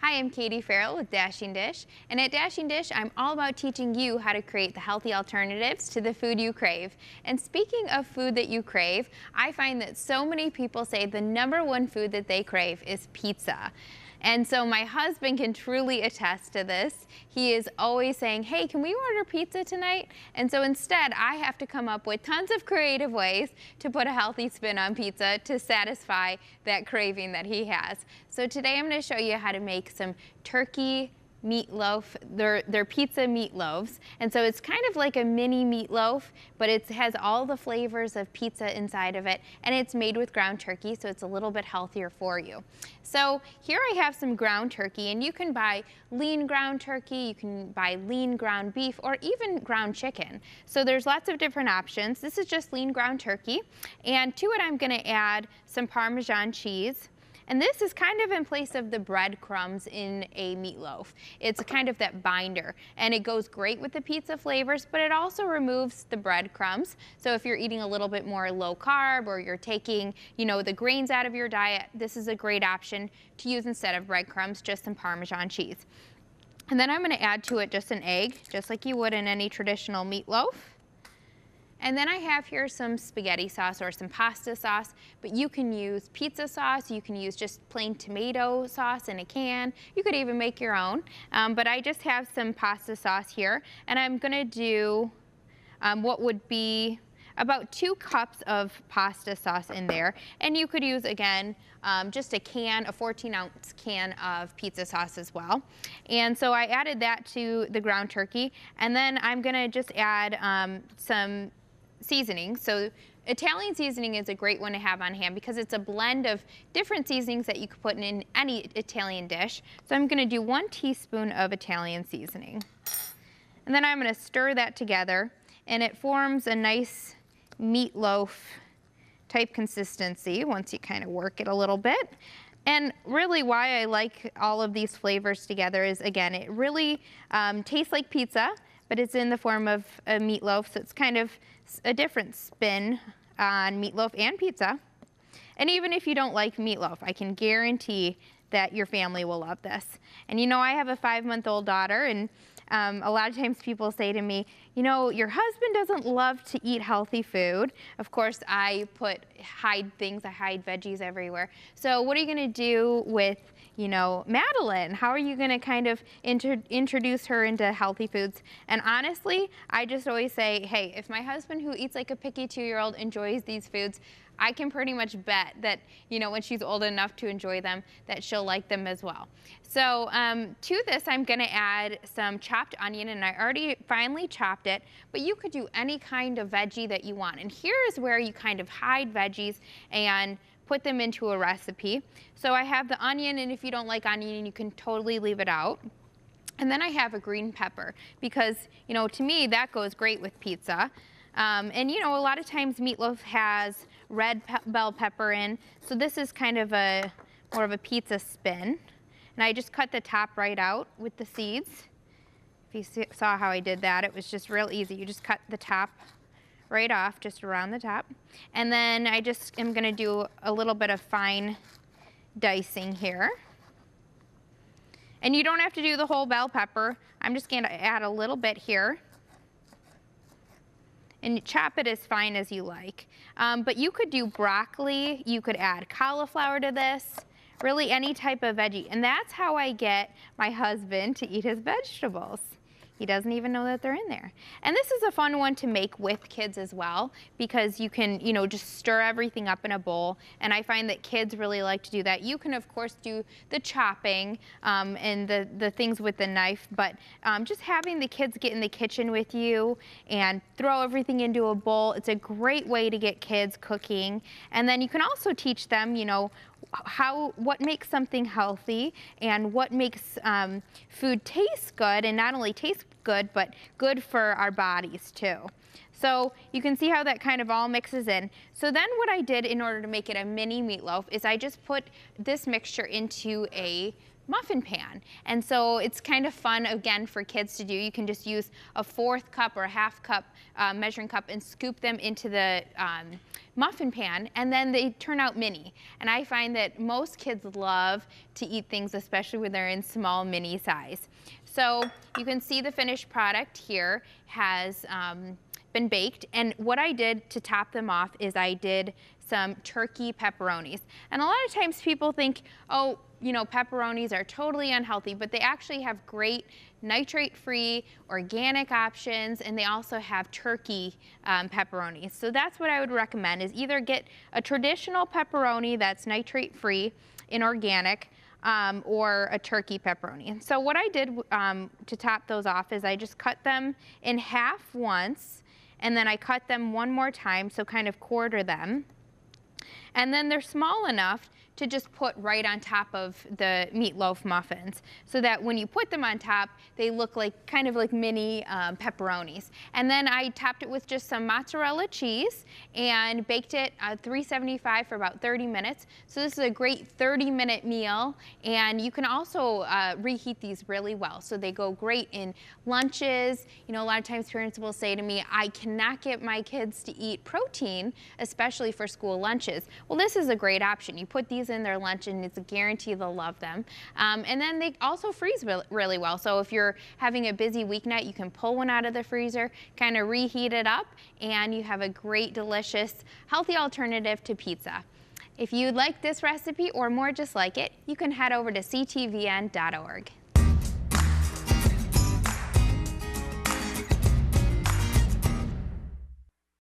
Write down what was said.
Hi, I'm Katie Farrell with Dashing Dish, and at Dashing Dish, I'm all about teaching you how to create the healthy alternatives to the food you crave. And speaking of food that you crave, I find that so many people say the #1 food that they crave is pizza. And so my husband can truly attest to this. He is always saying, hey, can we order pizza tonight? And so instead, I have to come up with tons of creative ways to put a healthy spin on pizza to satisfy that craving that he has. So today I'm going to show you how to make some turkey meatloaf. They're pizza meatloaves, and so it's kind of like a mini meatloaf, but it has all the flavors of pizza inside of it, and it's made with ground turkey, so it's a little bit healthier for you. So here I have some ground turkey, and you can buy lean ground turkey, you can buy lean ground beef, or even ground chicken. So there's lots of different options. This is just lean ground turkey, and to it I'm going to add some Parmesan cheese. And this is kind of in place of the breadcrumbs in a meatloaf. It's kind of that binder, and it goes great with the pizza flavors, but it also removes the breadcrumbs. So if you're eating a little bit more low carb, or you're taking, the grains out of your diet, this is a great option to use instead of breadcrumbs, just some Parmesan cheese. And then I'm going to add to it just an egg, just like you would in any traditional meatloaf. And then I have here some spaghetti sauce or some pasta sauce, but you can use pizza sauce, you can use just plain tomato sauce in a can, you could even make your own. But I just have some pasta sauce here, and I'm gonna do what would be about 2 cups of pasta sauce in there. And you could use, again, just a 14-ounce can of pizza sauce as well. And so I added that to the ground turkey, and then I'm gonna just add some seasoning. So Italian seasoning is a great one to have on hand because it's a blend of different seasonings that you could put in any Italian dish. So I'm going to do 1 teaspoon of Italian seasoning. And then I'm going to stir that together, and it forms a nice meatloaf type consistency once you kind of work it a little bit. And really why I like all of these flavors together is, again, it really tastes like pizza, but it's in the form of a meatloaf, so it's kind of a different spin on meatloaf and pizza. And even if you don't like meatloaf, I can guarantee that your family will love this. And I have a 5-month-old daughter, and a lot of times people say to me, your husband doesn't love to eat healthy food. Of course, I hide veggies everywhere. So what are you gonna do with Madeline? How are you gonna kind of introduce her into healthy foods? And honestly, I just always say, hey, if my husband, who eats like a picky 2-year-old, enjoys these foods, I can pretty much bet that, when she's old enough to enjoy them, that she'll like them as well. So to this, I'm gonna add some chopped onion, and I already finely chopped it, but you could do any kind of veggie that you want. And here's where you kind of hide veggies and put them into a recipe. So I have the onion, and if you don't like onion, you can totally leave it out. And then I have a green pepper because, to me, that goes great with pizza. And a lot of times meatloaf has red bell pepper in, so this is kind of more of a pizza spin. And I just cut the top right out with the seeds. If you saw how I did that, it was just real easy. You just cut the top right off, just around the top. And then I just am gonna do a little bit of fine dicing here. And you don't have to do the whole bell pepper. I'm just gonna add a little bit here. And chop it as fine as you like. But you could do broccoli, you could add cauliflower to this, really any type of veggie. And that's how I get my husband to eat his vegetables. He doesn't even know that they're in there. And this is a fun one to make with kids as well, because you can, just stir everything up in a bowl. And I find that kids really like to do that. You can, of course, do the chopping and the things with the knife, but just having the kids get in the kitchen with you and throw everything into a bowl, it's a great way to get kids cooking. And then you can also teach them, what makes something healthy and what makes food taste good, and not only taste good, but good for our bodies too. So you can see how that kind of all mixes in. So then what I did in order to make it a mini meatloaf is I just put this mixture into a muffin pan. And so it's kind of fun, again, for kids to do. You can just use a 1/4 cup or a 1/2 cup measuring cup and scoop them into the muffin pan, and then they turn out mini. And I find that most kids love to eat things, especially when they're in small mini size. So you can see the finished product here has been baked, and what I did to top them off is I did some turkey pepperonis. And a lot of times people think, oh, you know, pepperonis are totally unhealthy, but they actually have great nitrate-free organic options, and they also have turkey pepperonis. So that's what I would recommend, is either get a traditional pepperoni that's nitrate-free and organic, or a turkey pepperoni. So what I did to top those off is I just cut them in half once, and then I cut them one more time, so kind of quarter them. And then they're small enough to just put right on top of the meatloaf muffins, so that when you put them on top, they look like kind of like mini pepperonis. And then I topped it with just some mozzarella cheese and baked it at 375 for about 30 minutes. So this is a great 30-minute meal, and you can also reheat these really well. So they go great in lunches. You know, a lot of times parents will say to me, I cannot get my kids to eat protein, especially for school lunches. Well, this is a great option. You put these in their lunch, and it's a guarantee they'll love them. And then they also freeze really well. So if you're having a busy weeknight, you can pull one out of the freezer, kind of reheat it up, and you have a great, delicious, healthy alternative to pizza. If you'd like this recipe or more just like it, you can head over to ctvn.org.